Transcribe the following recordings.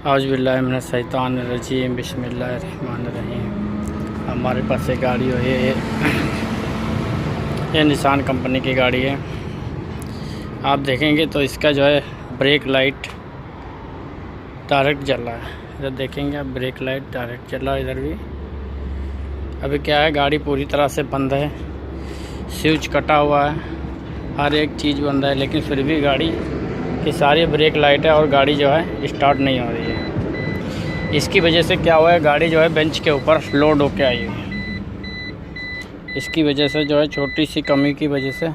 औज़ुबिल्लाहि मिनश्शैतानिर्रजीम बिस्मिल्लाहिर्रहमानिर्रहीम। हमारे पास एक गाड़ी है, ये निसान कंपनी की गाड़ी है। आप देखेंगे तो इसका जो है ब्रेक लाइट डायरेक्ट जल रहा है। इधर देखेंगे आप, ब्रेक लाइट डायरेक्ट जल रहा है। इधर भी अभी क्या है, गाड़ी पूरी तरह से बंद है, स्विच कटा हुआ है, हर एक चीज़ बंद है, लेकिन फिर भी गाड़ी की सारी ब्रेक लाइट है और गाड़ी जो है स्टार्ट नहीं हो रही है। इसकी वजह से क्या हुआ है, गाड़ी जो है बेंच के ऊपर लोड होके आई है। इसकी वजह से जो है, छोटी सी कमी की वजह से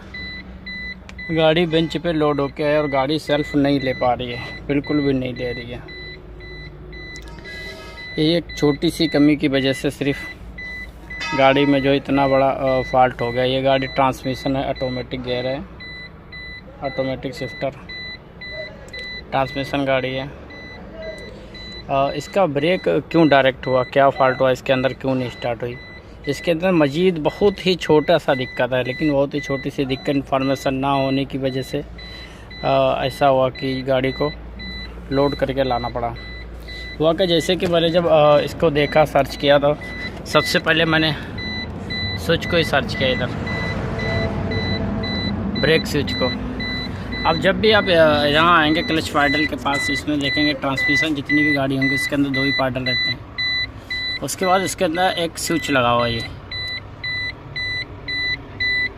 गाड़ी बेंच पे लोड होके आई और गाड़ी सेल्फ नहीं ले पा रही है, बिल्कुल भी नहीं ले रही है। ये एक छोटी सी कमी की वजह से सिर्फ गाड़ी में जो इतना बड़ा फॉल्ट हो गया। ये गाड़ी ट्रांसमिशन है, ऑटोमेटिक गियर है, ऑटोमेटिक शिफ्टर ट्रांसमिशन गाड़ी है। इसका ब्रेक क्यों डायरेक्ट हुआ, क्या फ़ॉल्ट हुआ इसके अंदर, क्यों नहीं स्टार्ट हुई? इसके अंदर मज़ीद बहुत ही छोटा सा दिक्कत है, लेकिन बहुत ही छोटी सी दिक्कत इन्फॉर्मेशन ना होने की वजह से ऐसा हुआ कि गाड़ी को लोड करके लाना पड़ा। हुआ कि जैसे कि मैंने जब इसको देखा, सर्च किया, तो सबसे पहले मैंने स्विच को ही सर्च किया, इधर ब्रेक स्विच को। अब जब भी आप यहाँ आएंगे क्लच पैडल के पास, इसमें देखेंगे ट्रांसमिशन जितनी भी गाड़ी होंगी इसके अंदर 2 ही पैडल रहते हैं। उसके बाद इसके अंदर एक स्विच लगा हुआ है, ये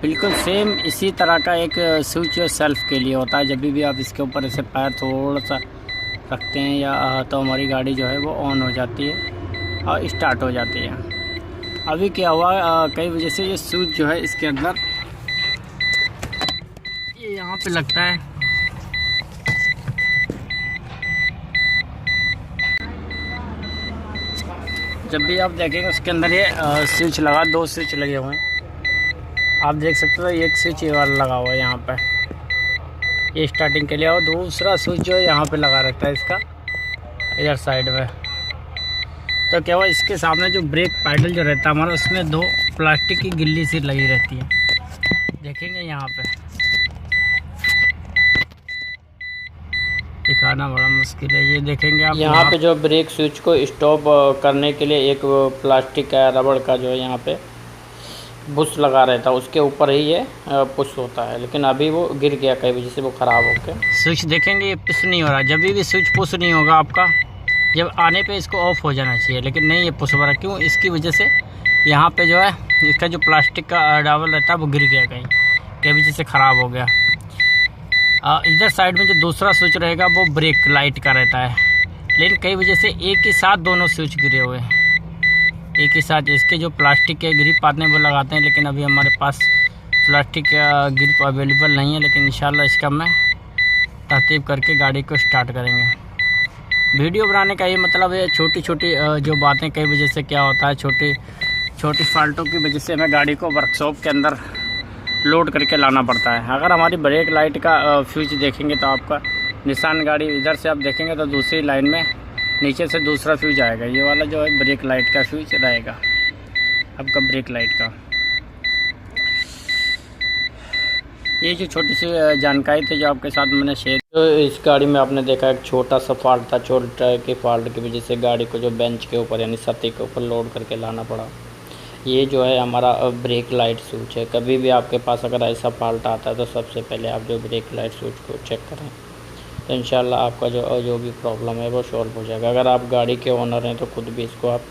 बिल्कुल सेम इसी तरह का एक स्विच सेल्फ के लिए होता है। जब भी आप इसके ऊपर ऐसे पैर थोड़ा सा रखते हैं या तो हमारी गाड़ी जो है वो ऑन हो जाती है और स्टार्ट हो जाती है। अभी क्या हुआ, कई वजह से ये स्विच जो है इसके अंदर ये यहाँ पे लगता है। जब भी आप देखेंगे उसके अंदर ये स्विच लगा, 2 स्विच लगे हुए हैं, आप देख सकते हो। एक स्विच ये वाला लगा हुआ है यहाँ पे, ये स्टार्टिंग के लिए, और दूसरा स्विच जो है यहाँ पे लगा रहता है इसका, इधर साइड में। तो क्या हुआ, इसके सामने जो ब्रेक पैडल जो रहता है हमारा, उसमें 2 प्लास्टिक की गिल्ली सी लगी रहती है, देखेंगे यहाँ पे। दिखाना बड़ा मुश्किल है, ये देखेंगे आप। यहाँ पे जो ब्रेक स्विच को स्टॉप करने के लिए एक प्लास्टिक का रबड़ का जो है यहाँ पे बुश लगा रहता है, उसके ऊपर ही ये पुश होता है, लेकिन अभी वो गिर गया कई वजह से, वो ख़राब हो गया। स्विच देखेंगे ये पुश नहीं हो रहा। जब भी स्विच पुश नहीं होगा आपका, जब आने पे इसको ऑफ हो जाना चाहिए, लेकिन नहीं ये पुश हो रहा। क्यों? इसकी वजह से यहाँ पे जो है इसका जो प्लास्टिक का डावल रहता है वो गिर गया कई वजह से ख़राब हो गया। इधर साइड में जो दूसरा स्विच रहेगा वो ब्रेक लाइट का रहता है, लेकिन कई वजह से एक ही साथ दोनों स्विच गिरे हुए हैं, एक ही साथ। इसके जो प्लास्टिक के ग्रिप आते हैं वो लगाते हैं, लेकिन अभी हमारे पास प्लास्टिक का ग्रिप अवेलेबल नहीं है, लेकिन इंशाल्लाह इसका मैं तरतीब करके गाड़ी को स्टार्ट करेंगे। वीडियो बनाने का ये मतलब है, छोटी छोटी जो बातें, कई वजह से क्या होता है, छोटी छोटी फॉल्टों की वजह से हमें गाड़ी को वर्कशॉप के अंदर लोड करके लाना पड़ता है। अगर हमारी ब्रेक लाइट का फ्यूज देखेंगे तो आपका निशान गाड़ी, इधर से आप देखेंगे तो दूसरी लाइन में नीचे से दूसरा फ्यूज आएगा। ये वाला जो है ब्रेक लाइट का फ्यूज रहेगा आपका, ब्रेक लाइट का। ये जो छोटी सी जानकारी थी जो आपके साथ मैंने शेयर। तो इस गाड़ी में आपने देखा एक छोटा सा फॉल्ट था, छोटे के फॉल्ट की वजह से गाड़ी को जो बेंच के ऊपर यानी सत्ती के ऊपर लोड करके लाना पड़ा। ये जो है हमारा ब्रेक लाइट स्विच है। कभी भी आपके पास अगर ऐसा फॉल्ट आता है तो सबसे पहले आप जो ब्रेक लाइट स्विच को चेक करें, तो इंशाल्लाह आपका जो भी प्रॉब्लम है वो सॉल्व हो जाएगा। अगर आप गाड़ी के ओनर हैं तो खुद भी इसको आप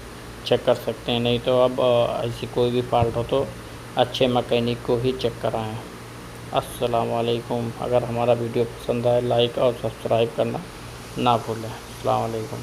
चेक कर सकते हैं, नहीं तो अब ऐसी कोई भी फॉल्ट हो तो अच्छे मैकेनिक को ही चेक कराएँ। अस्सलाम वालेकुम। अगर हमारा वीडियो पसंद आए, लाइक और सब्सक्राइब करना ना भूलें। अस्सलाम वालेकुम।